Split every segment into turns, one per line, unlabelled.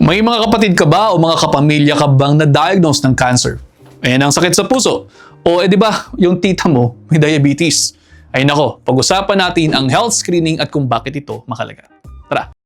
May mga kapatid ka ba o mga kapamilya ka bang na-diagnose ng cancer? Ang sakit sa puso. O di ba, yung tita mo may diabetes. Ay nako, pag-usapan natin ang health screening at kung bakit ito mahalaga. Tara!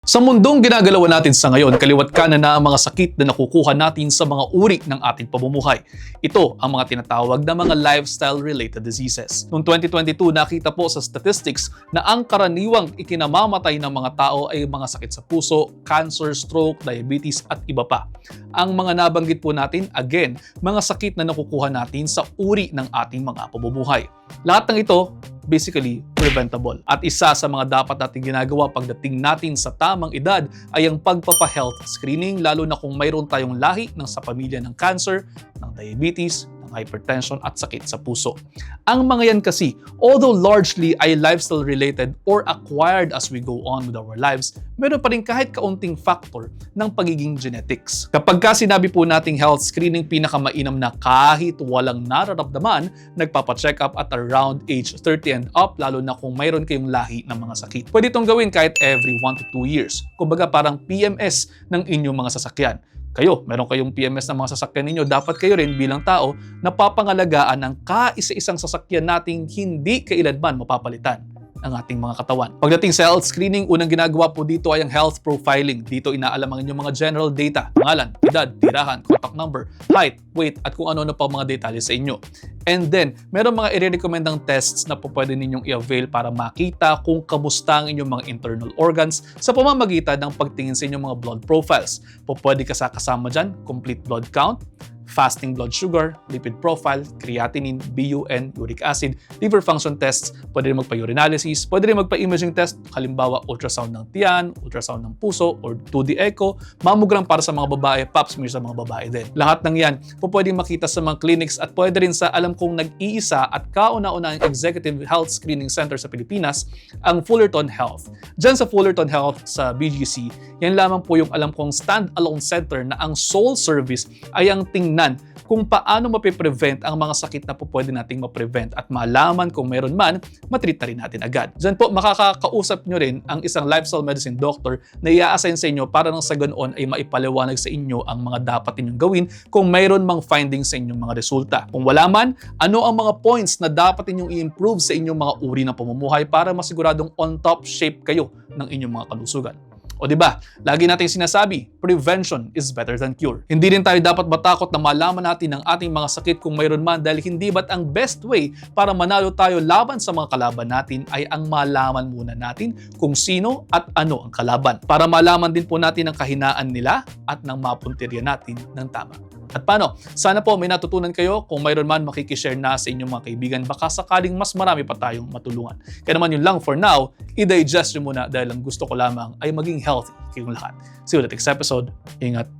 Sa mundong ginagalawan natin sa ngayon, kaliwat kanan na ang mga sakit na nakukuha natin sa mga uri ng ating pamumuhay. Ito ang mga tinatawag na mga lifestyle-related diseases. Noong 2022, nakita po sa statistics na ang karaniwang ikinamamatay ng mga tao ay mga sakit sa puso, cancer, stroke, diabetes at iba pa. Ang mga nabanggit po natin, again, mga sakit na nakukuha natin sa uri ng ating mga pamumuhay. Lahat ng ito, basically preventable. At isa sa mga dapat natin ginagawa pagdating natin sa tamang edad ay ang pagpapa-health screening, lalo na kung mayroon tayong lahi ng sa pamilya ng cancer, ng diabetes, ng hypertension at sakit sa puso. Ang mga yan kasi, although largely ay lifestyle related or acquired as we go on with our lives, meron pa rin kahit kaunting factor ng pagiging genetics. Kapag ka sinabi po nating health screening, pinakamainam na kahit walang nararamdaman, nagpapa-check up at around age 30 and up, lalo na kung mayroon kayong lahi ng mga sakit. Pwede itong gawin kahit every 1 to 2 years. Kumbaga parang PMS ng inyong mga sasakyan. Kayo, meron kayong PMS ng mga sasakyan ninyo, dapat kayo rin bilang tao na papangalagaan ng kaisa-isang sasakyan nating hindi kailanman mapapalitan ang ating mga katawan. Pagdating sa health screening, unang ginagawa po dito ay ang health profiling. Dito inaalam ang inyong mga general data, pangalan, edad, tirahan, contact number, height, weight, at kung ano-ano pa mga detalye sa inyo. And then, meron mga i-recommendang tests na po pwede ninyong i-avail para makita kung kamusta ang inyong mga internal organs sa pamamagitan ng pagtingin sa inyong mga blood profiles. Pwede kasama dyan, complete blood count, fasting blood sugar, lipid profile, creatinine, BUN, uric acid, liver function tests, pwede rin magpa-urinalysis, pwede rin magpa-imaging test, halimbawa ultrasound ng tiyan, ultrasound ng puso, or 2D echo, mammogram para sa mga babae, pap smear sa mga babae din. Lahat ng yan, pwede makita sa mga clinics at pwede rin sa alam kong nag-iisa at kauna-una ang Executive Health Screening Center sa Pilipinas, ang Fullerton Health. Diyan sa Fullerton Health sa BGC, yan lamang po yung alam kong stand-alone center na ang sole service ay ang tingnan kung paano mapiprevent ang mga sakit na po pwede nating maprevent at malaman kung meron man, matreat na rin natin agad. Diyan po makakausap nyo rin ang isang lifestyle medicine doctor na i-assign sa inyo para nang sa ganoon ay maipaliwanag sa inyo ang mga dapat ninyong gawin kung mayroon mang findings sa inyong mga resulta. Kung wala man, ano ang mga points na dapat ninyong i-improve sa inyong mga uri ng pamumuhay para masiguradong on top shape kayo ng inyong mga kalusugan. O diba, lagi natin sinasabi, prevention is better than cure. Hindi rin tayo dapat matakot na malaman natin ang ating mga sakit kung mayroon man dahil hindi ba't ang best way para manalo tayo laban sa mga kalaban natin ay ang malaman muna natin kung sino at ano ang kalaban. Para malaman din po natin ang kahinaan nila at nang mapuntirya natin ng tama. At paano? Sana po may natutunan kayo. Kung mayroon man makikishare na sa inyong mga kaibigan, baka sakaling mas marami pa tayong matulungan. Kaya naman yun lang for now, i-digest nyo muna dahil ang gusto ko lamang ay maging healthy kayong lahat. See you ulit next episode. Ingat!